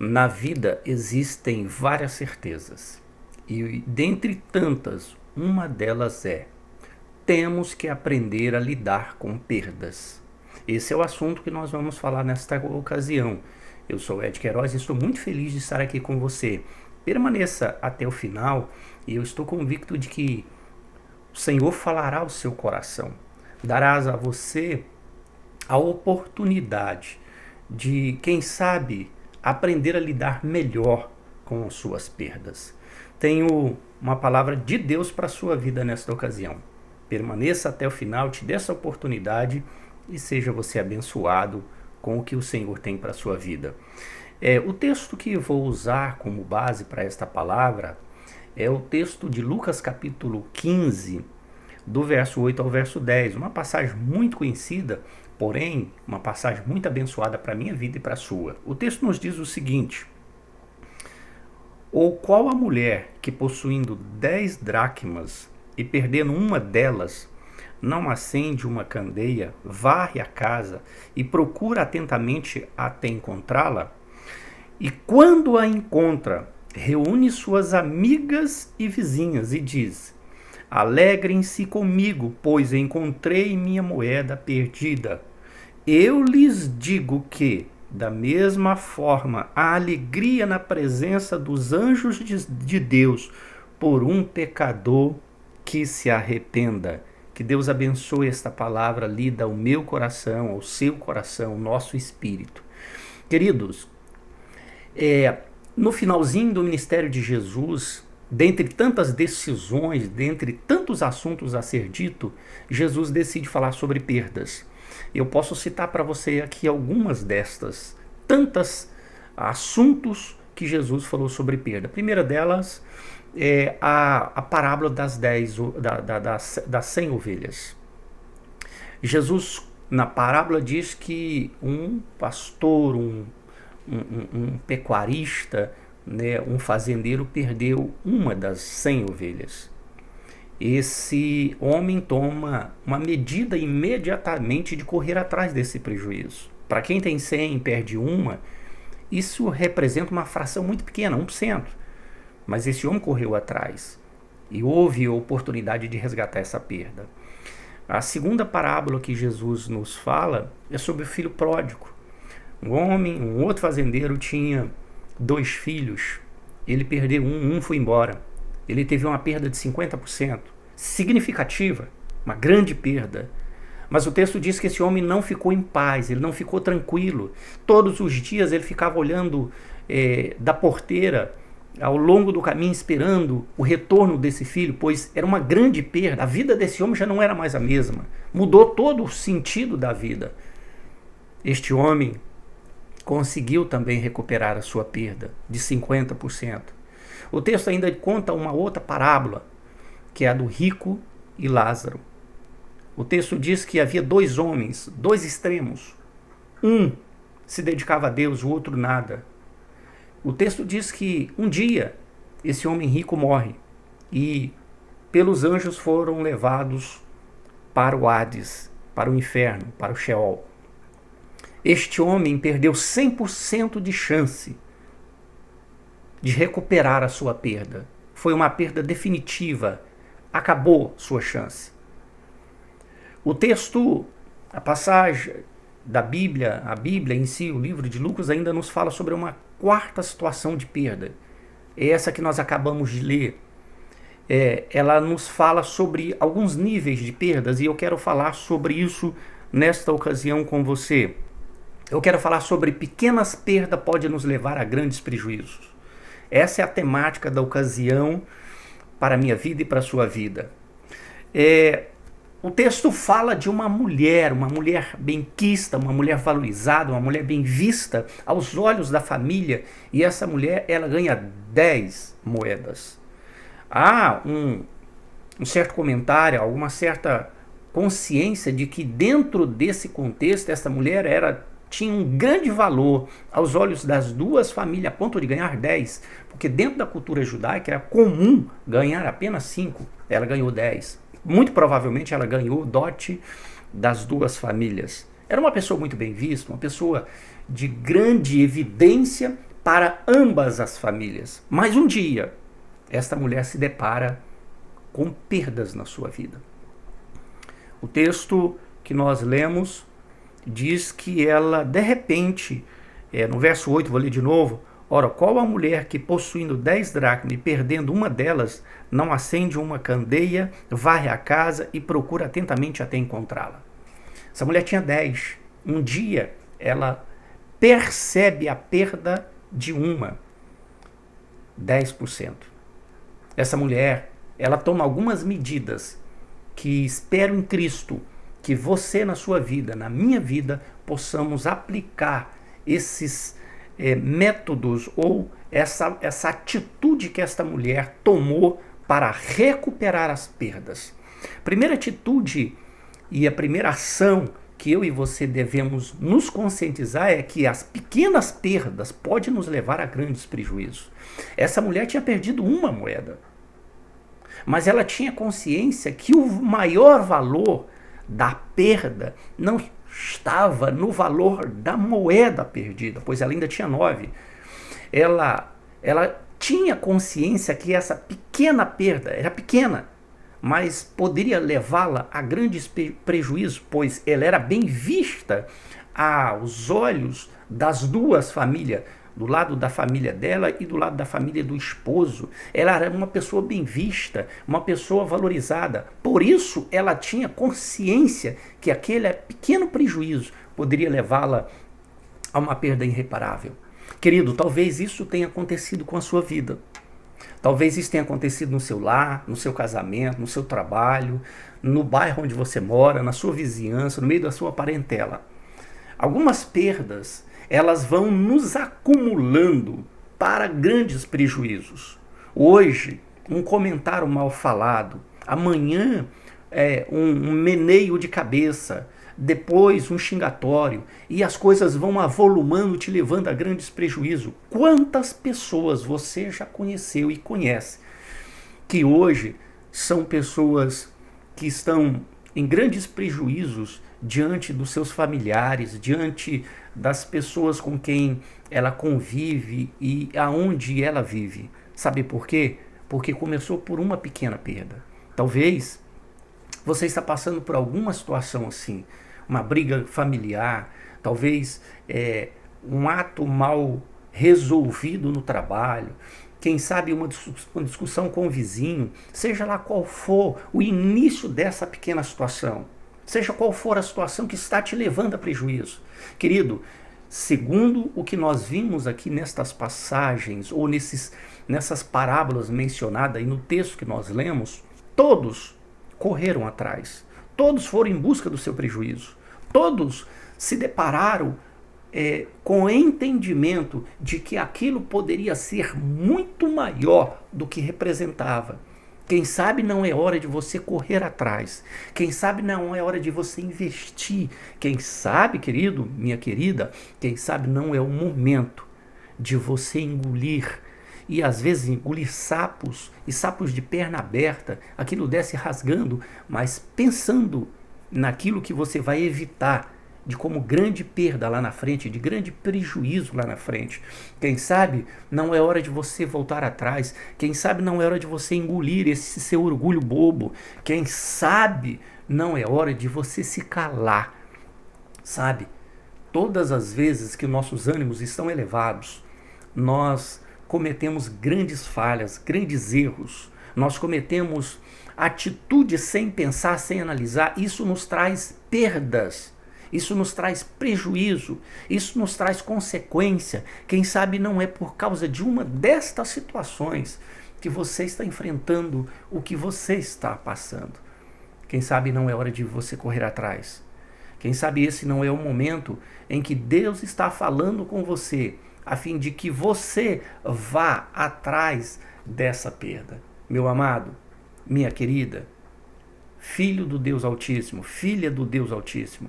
Na vida existem várias certezas, e dentre tantas, uma delas é: temos que aprender a lidar com perdas. Esse é o assunto que nós vamos falar nesta ocasião. Eu sou Ed Queiroz e estou muito feliz de estar aqui com você. Permaneça até o final e eu estou convicto de que o Senhor falará ao seu coração, darás a você a oportunidade de, quem sabe, aprender a lidar melhor com as suas perdas. Tenho uma palavra de Deus para a sua vida nesta ocasião. Permaneça até o final, te dê essa oportunidade e seja você abençoado com o que o Senhor tem para a sua vida. O texto que eu vou usar como base para esta palavra é o texto de Lucas capítulo 15, do verso 8 ao verso 10, uma passagem muito conhecida, porém uma passagem muito abençoada para a minha vida e para a sua. O texto nos diz o seguinte: ou qual a mulher que, possuindo 10 dracmas e perdendo uma delas, não acende uma candeia, varre a casa e procura atentamente até encontrá-la? E quando a encontra, reúne suas amigas e vizinhas e diz: alegrem-se comigo, pois encontrei minha moeda perdida. Eu lhes digo que, da mesma forma, há alegria na presença dos anjos de Deus por um pecador que se arrependa. Que Deus abençoe esta palavra lida ao meu coração, ao seu coração, ao nosso espírito. Queridos, no finalzinho do ministério de Jesus, dentre tantas decisões, dentre tantos assuntos a ser dito, Jesus decide falar sobre perdas. Eu posso citar para você aqui algumas destas, tantas assuntos que Jesus falou sobre perda. A primeira delas é a parábola das 100 ovelhas. Jesus, na parábola, diz que um pastor, um pecuarista, né, um fazendeiro perdeu uma das 100 ovelhas. Esse homem toma uma medida imediatamente de correr atrás desse prejuízo. Para quem tem 100 e perde uma, isso representa uma fração muito pequena, 1%. Mas esse homem correu atrás e houve a oportunidade de resgatar essa perda. A segunda parábola que Jesus nos fala é sobre o filho pródigo. Um outro fazendeiro tinha 2 filhos, ele perdeu um foi embora. Ele teve uma perda de 50%, significativa, uma grande perda. Mas o texto diz que esse homem não ficou em paz, ele não ficou tranquilo. Todos os dias ele ficava olhando da porteira ao longo do caminho, esperando o retorno desse filho, pois era uma grande perda. A vida desse homem já não era mais a mesma. Mudou todo o sentido da vida. Este homem conseguiu também recuperar a sua perda de 50%. O texto ainda conta uma outra parábola, que é a do rico e Lázaro. O texto diz que havia 2 homens, 2 extremos. Um se dedicava a Deus, o outro nada. O texto diz que um dia esse homem rico morre e pelos anjos foram levados para o Hades, para o inferno, para o Sheol. Este homem perdeu 100% de chance de recuperar a sua perda. Foi uma perda definitiva. Acabou sua chance. O texto, a passagem da Bíblia, a Bíblia em si, o livro de Lucas, ainda nos fala sobre uma quarta situação de perda. É essa que nós acabamos de ler. Ela nos fala sobre alguns níveis de perdas e eu quero falar sobre isso nesta ocasião com você. Eu quero falar sobre pequenas perdas podem nos levar a grandes prejuízos. Essa é a temática da ocasião para a minha vida e para a sua vida. O texto fala de uma mulher benquista, uma mulher valorizada, uma mulher bem vista aos olhos da família. E essa mulher, ela ganha 10 moedas. Há um certo comentário, alguma certa consciência de que dentro desse contexto, essa mulher tinha um grande valor aos olhos das duas famílias, a ponto de ganhar 10, porque dentro da cultura judaica era comum ganhar apenas 5, ela ganhou 10. Muito provavelmente ela ganhou o dote das duas famílias. Era uma pessoa muito bem vista, uma pessoa de grande evidência para ambas as famílias. Mas um dia, esta mulher se depara com perdas na sua vida. O texto que nós lemos diz que ela, de repente, no verso 8, vou ler de novo: ora, qual a mulher que, possuindo 10 dracmas e perdendo uma delas, não acende uma candeia, varre a casa e procura atentamente até encontrá-la? Essa mulher tinha 10. Um dia, ela percebe a perda de 10%. Essa mulher, ela toma algumas medidas que espero em Cristo que você na sua vida, na minha vida, possamos aplicar esses métodos ou essa atitude que esta mulher tomou para recuperar as perdas. Primeira atitude e a primeira ação que eu e você devemos nos conscientizar é que as pequenas perdas podem nos levar a grandes prejuízos. Essa mulher tinha perdido uma moeda, mas ela tinha consciência que o maior valor da perda não estava no valor da moeda perdida, pois ela ainda tinha 9. Ela tinha consciência que essa pequena perda era pequena, mas poderia levá-la a grandes prejuízos, pois ela era bem vista aos olhos das duas famílias, do lado da família dela e do lado da família do esposo. Ela era uma pessoa bem vista, uma pessoa valorizada. Por isso, ela tinha consciência que aquele pequeno prejuízo poderia levá-la a uma perda irreparável. Querido, talvez isso tenha acontecido com a sua vida. Talvez isso tenha acontecido no seu lar, no seu casamento, no seu trabalho, no bairro onde você mora, na sua vizinhança, no meio da sua parentela. Algumas perdas, elas vão nos acumulando para grandes prejuízos. Hoje, um comentário mal falado. Amanhã, um meneio de cabeça. Depois, um xingatório. E as coisas vão avolumando, te levando a grandes prejuízos. Quantas pessoas você já conheceu e conhece que hoje são pessoas que estão em grandes prejuízos diante dos seus familiares, diante das pessoas com quem ela convive e aonde ela vive. Sabe por quê? Porque começou por uma pequena perda. Talvez você está passando por alguma situação assim, uma briga familiar, talvez um ato mal resolvido no trabalho, quem sabe uma discussão com o vizinho, seja lá qual for o início dessa pequena situação, seja qual for a situação que está te levando a prejuízo. Querido, segundo o que nós vimos aqui nestas passagens, ou nessas parábolas mencionadas aí no texto que nós lemos, todos correram atrás, todos foram em busca do seu prejuízo, todos se depararam com o entendimento de que aquilo poderia ser muito maior do que representava. Quem sabe não é hora de você correr atrás. Quem sabe não é hora de você investir. Quem sabe, querido, minha querida, quem sabe não é o momento de você engolir. E às vezes engolir sapos, e sapos de perna aberta, aquilo desce rasgando, mas pensando naquilo que você vai evitar, de como grande perda lá na frente, de grande prejuízo lá na frente. Quem sabe não é hora de você voltar atrás. Quem sabe não é hora de você engolir esse seu orgulho bobo. Quem sabe não é hora de você se calar. Sabe, todas as vezes que nossos ânimos estão elevados, nós cometemos grandes falhas, grandes erros. Nós cometemos atitudes sem pensar, sem analisar. Isso nos traz perdas. Isso nos traz prejuízo, isso nos traz consequência. Quem sabe não é por causa de uma destas situações que você está enfrentando o que você está passando. Quem sabe não é hora de você correr atrás. Quem sabe esse não é o momento em que Deus está falando com você, a fim de que você vá atrás dessa perda. Meu amado, minha querida, filho do Deus Altíssimo, filha do Deus Altíssimo,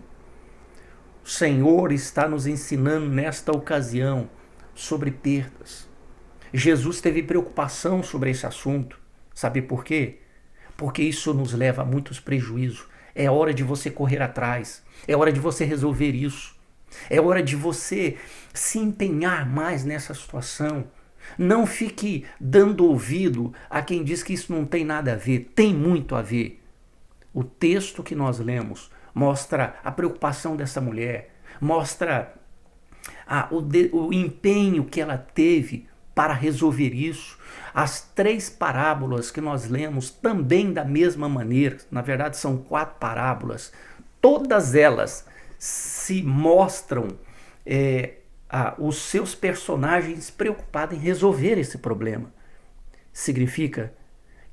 o Senhor está nos ensinando nesta ocasião sobre perdas. Jesus teve preocupação sobre esse assunto. Sabe por quê? Porque isso nos leva a muitos prejuízos. É hora de você correr atrás. É hora de você resolver isso. É hora de você se empenhar mais nessa situação. Não fique dando ouvido a quem diz que isso não tem nada a ver. Tem muito a ver. O texto que nós lemos mostra a preocupação dessa mulher, mostra o empenho que ela teve para resolver isso. As 3 parábolas que nós lemos também da mesma maneira, na verdade são 4 parábolas, todas elas se mostram os seus personagens preocupados em resolver esse problema. Significa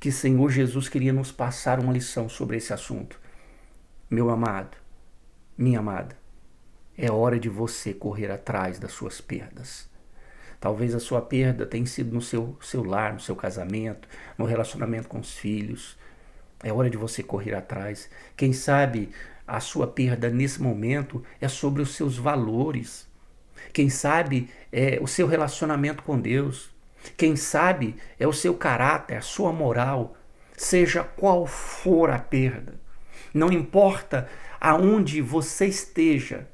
que o Senhor Jesus queria nos passar uma lição sobre esse assunto. Meu amado, minha amada, é hora de você correr atrás das suas perdas. Talvez a sua perda tenha sido no seu lar, no seu casamento, no relacionamento com os filhos. É hora de você correr atrás. Quem sabe a sua perda nesse momento é sobre os seus valores. Quem sabe é o seu relacionamento com Deus. Quem sabe é o seu caráter, a sua moral. Seja qual for a perda. Não importa aonde você esteja.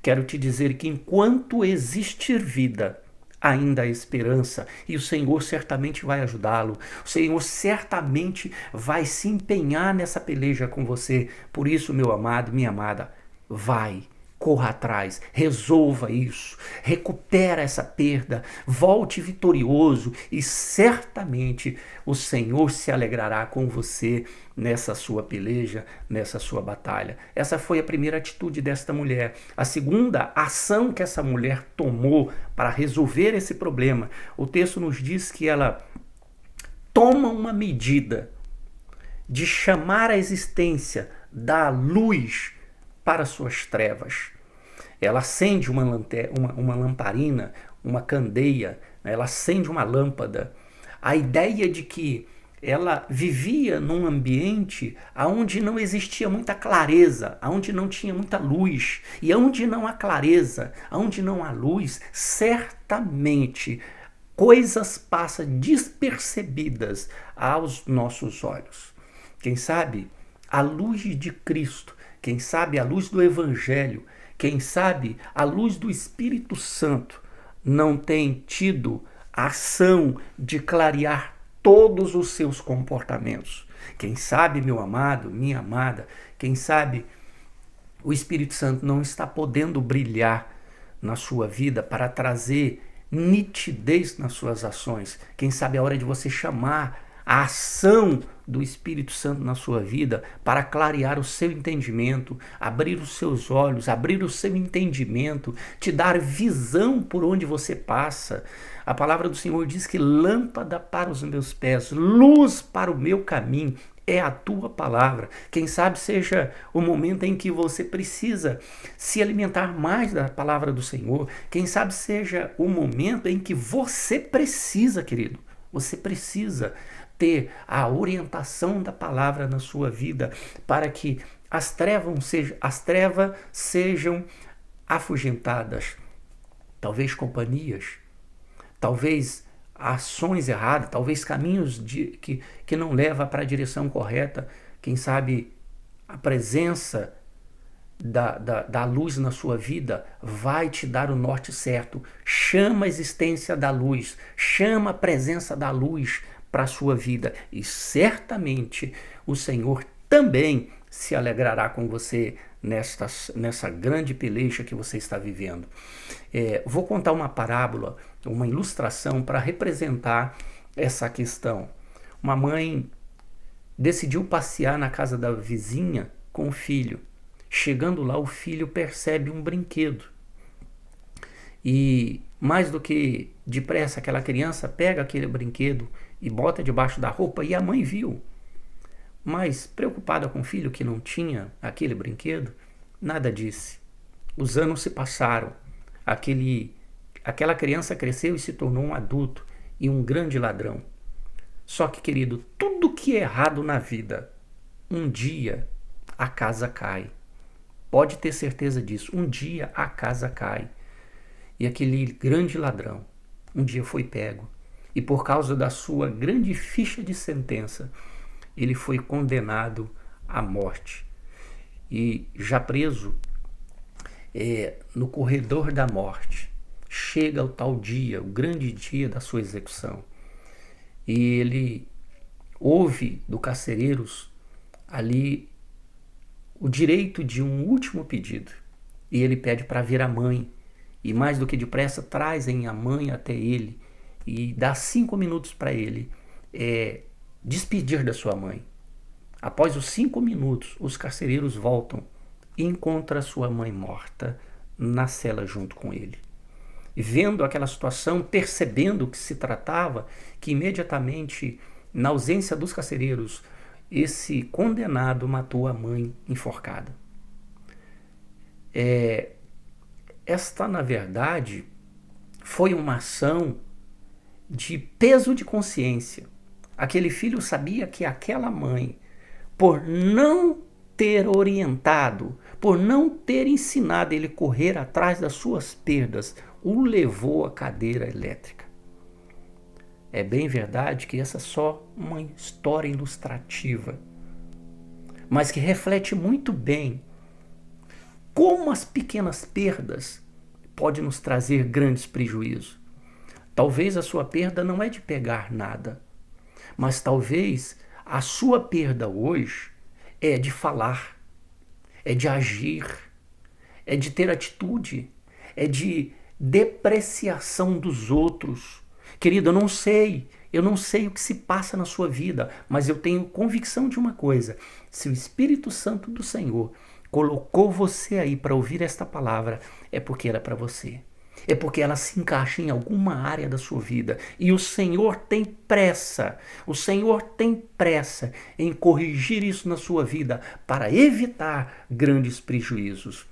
Quero te dizer que enquanto existir vida, ainda há esperança, e o Senhor certamente vai ajudá-lo. O Senhor certamente vai se empenhar nessa peleja com você. Por isso, meu amado, minha amada, vai, corra atrás, resolva isso, recupera essa perda, volte vitorioso e certamente o Senhor se alegrará com você nessa sua peleja, nessa sua batalha. Essa foi a primeira atitude desta mulher. A segunda ação que essa mulher tomou para resolver esse problema, o texto nos diz que ela toma uma medida de chamar a existência da luz para suas trevas. Ela acende uma lamparina, uma candeia, ela acende uma lâmpada. A ideia de que ela vivia num ambiente onde não existia muita clareza, onde não tinha muita luz. E onde não há clareza, onde não há luz, certamente coisas passam despercebidas aos nossos olhos. Quem sabe a luz de Cristo, quem sabe a luz do Evangelho, quem sabe a luz do Espírito Santo não tem tido a ação de clarear todos os seus comportamentos. Quem sabe, meu amado, minha amada, quem sabe o Espírito Santo não está podendo brilhar na sua vida para trazer nitidez nas suas ações. Quem sabe é hora de você chamar a ação do Espírito Santo na sua vida para clarear o seu entendimento, abrir os seus olhos, abrir o seu entendimento, te dar visão por onde você passa. A palavra do Senhor diz que lâmpada para os meus pés, luz para o meu caminho é a tua palavra. Quem sabe seja o momento em que você precisa se alimentar mais da palavra do Senhor. Quem sabe seja o momento em que você precisa, querido, você precisa ter a orientação da palavra na sua vida para que as trevas sejam afugentadas. Talvez companhias, talvez ações erradas, talvez caminhos que não levam para a direção correta. Quem sabe a presença da luz na sua vida vai te dar o norte certo. Chama a existência da luz, chama a presença da luz para a sua vida e certamente o Senhor também se alegrará com você nessa grande peleja que você está vivendo. Vou contar uma parábola, uma ilustração para representar essa questão. Uma mãe decidiu passear na casa da vizinha com o filho. Chegando lá, o filho percebe um brinquedo. E mais do que depressa, aquela criança pega aquele brinquedo e bota debaixo da roupa, e a mãe viu. Mas, preocupada com o filho que não tinha aquele brinquedo, nada disse. Os anos se passaram. Aquela criança cresceu e se tornou um adulto e um grande ladrão. Só que, querido, tudo que é errado na vida, um dia a casa cai. Pode ter certeza disso. Um dia a casa cai. E aquele grande ladrão um dia foi pego. E por causa da sua grande ficha de sentença, ele foi condenado à morte. E já preso, no corredor da morte. Chega o tal dia, o grande dia da sua execução. E ele ouve do carcereiros ali o direito de um último pedido. E ele pede para ver a mãe. E mais do que depressa, trazem a mãe até ele e dá 5 minutos para ele despedir da sua mãe. Após os 5 minutos, os carcereiros voltam e encontram a sua mãe morta na cela junto com ele. E vendo aquela situação, percebendo o que se tratava, que imediatamente, na ausência dos carcereiros, esse condenado matou a mãe enforcada. Esta, na verdade, foi uma ação de peso de consciência. Aquele filho sabia que aquela mãe, por não ter orientado, por não ter ensinado ele a correr atrás das suas perdas, o levou à cadeira elétrica. É bem verdade que essa é só uma história ilustrativa, mas que reflete muito bem como as pequenas perdas podem nos trazer grandes prejuízos. Talvez a sua perda não é de pegar nada, mas talvez a sua perda hoje é de falar, é de agir, é de ter atitude, é de depreciação dos outros. Querido, eu não sei o que se passa na sua vida, mas eu tenho convicção de uma coisa: se o Espírito Santo do Senhor colocou você aí para ouvir esta palavra, é porque era para você. É porque ela se encaixa em alguma área da sua vida. E o Senhor tem pressa. O Senhor tem pressa em corrigir isso na sua vida para evitar grandes prejuízos.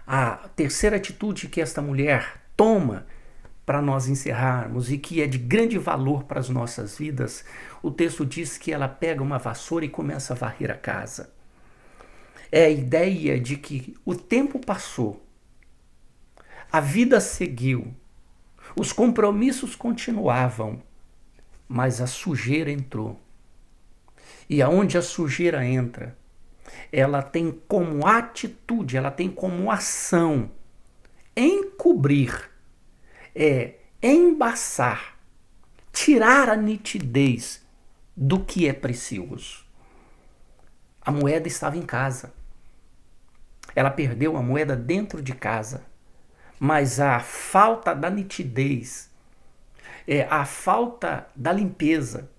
A terceira atitude que esta mulher toma para nós encerrarmos e que é de grande valor para as nossas vidas, o texto diz que ela pega uma vassoura e começa a varrer a casa. É a ideia de que o tempo passou, a vida seguiu, os compromissos continuavam, mas a sujeira entrou. E aonde a sujeira entra, ela tem como atitude, ela tem como ação encobrir, embaçar, tirar a nitidez do que é precioso. A moeda estava em casa. Ela perdeu a moeda dentro de casa. Mas a falta da nitidez, a falta da limpeza,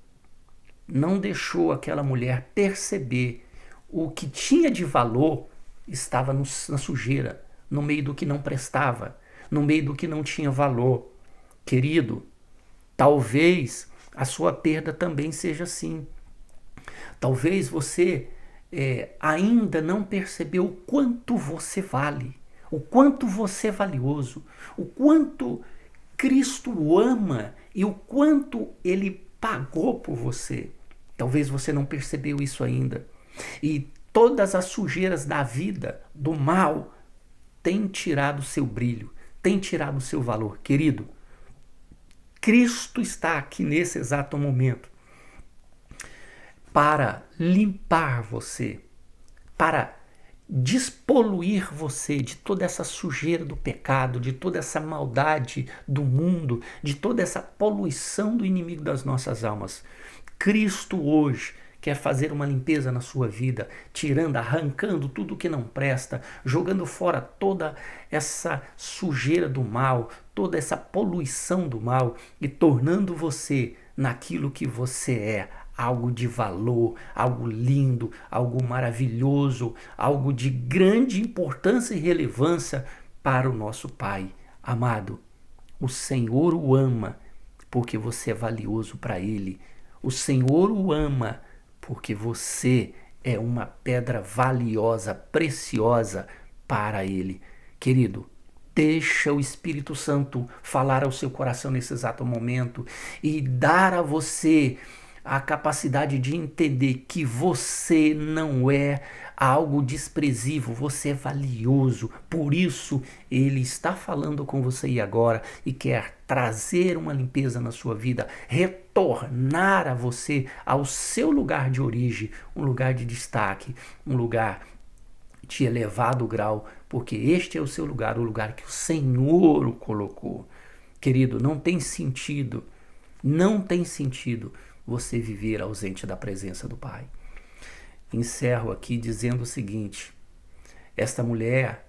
não deixou aquela mulher perceber o que tinha de valor estava na sujeira, no meio do que não prestava, no meio do que não tinha valor. Querido, talvez a sua perda também seja assim. Talvez você ainda não percebeu o quanto você vale, o quanto você é valioso, o quanto Cristo o ama e o quanto Ele pagou por você. Talvez você não percebeu isso ainda. E todas as sujeiras da vida, do mal, têm tirado o seu brilho, têm tirado o seu valor. Querido, Cristo está aqui nesse exato momento para limpar você, para despoluir você de toda essa sujeira do pecado, de toda essa maldade do mundo, de toda essa poluição do inimigo das nossas almas. Cristo hoje quer fazer uma limpeza na sua vida, tirando, arrancando tudo que não presta, jogando fora toda essa sujeira do mal, toda essa poluição do mal e tornando você naquilo que você é. Algo de valor, algo lindo, algo maravilhoso, algo de grande importância e relevância para o nosso Pai. Amado, o Senhor o ama porque você é valioso para Ele. O Senhor o ama porque você é uma pedra valiosa, preciosa para Ele. Querido, deixa o Espírito Santo falar ao seu coração nesse exato momento e dar a você a capacidade de entender que você não é algo desprezível, você é valioso. Por isso, Ele está falando com você e agora e quer trazer uma limpeza na sua vida, retornar a você ao seu lugar de origem, um lugar de destaque, um lugar de elevado grau, porque este é o seu lugar, o lugar que o Senhor o colocou. Querido, não tem sentido você viver ausente da presença do Pai. Encerro aqui dizendo o seguinte: esta mulher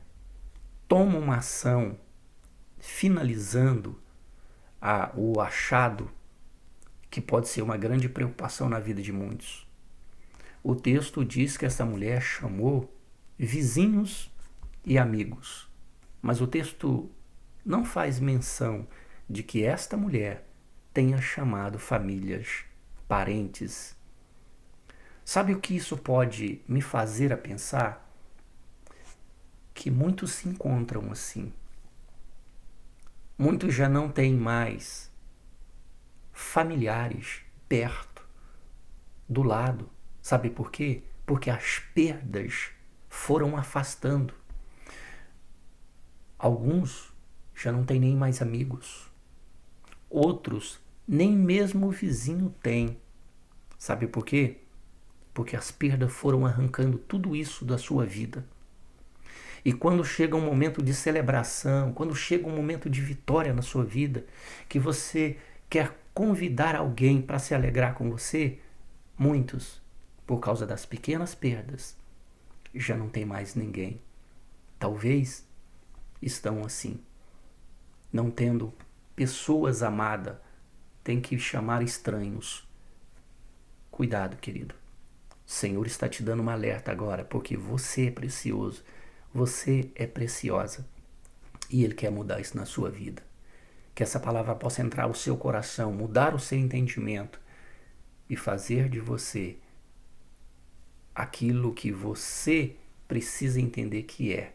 toma uma ação finalizando o achado que pode ser uma grande preocupação na vida de muitos. O texto diz que essa mulher chamou vizinhos e amigos, mas o texto não faz menção de que esta mulher tenha chamado famílias, parentes. Sabe o que isso pode me fazer a pensar? Que muitos se encontram assim. Muitos já não têm mais familiares perto, do lado. Sabe por quê? Porque as perdas foram afastando. Alguns já não têm nem mais amigos. Outros nem mesmo o vizinho tem. Sabe por quê? Porque as perdas foram arrancando tudo isso da sua vida. E quando chega um momento de celebração, quando chega um momento de vitória na sua vida, que você quer convidar alguém para se alegrar com você, muitos, por causa das pequenas perdas, já não tem mais ninguém. Talvez estão assim, não tendo pessoas amadas, tem que chamar estranhos. Cuidado, querido. O Senhor está te dando um alerta agora, porque você é precioso, você é preciosa, e Ele quer mudar isso na sua vida. Que essa palavra possa entrar no seu coração, mudar o seu entendimento e fazer de você aquilo que você precisa entender que é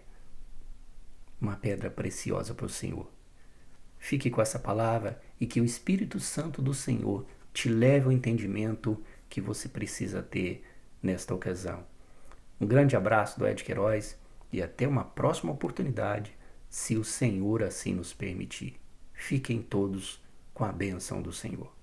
uma pedra preciosa para o Senhor. Fique com essa palavra e que o Espírito Santo do Senhor te leve ao entendimento que você precisa ter nesta ocasião. Um grande abraço do Ed Queiroz e até uma próxima oportunidade, se o Senhor assim nos permitir. Fiquem todos com a bênção do Senhor.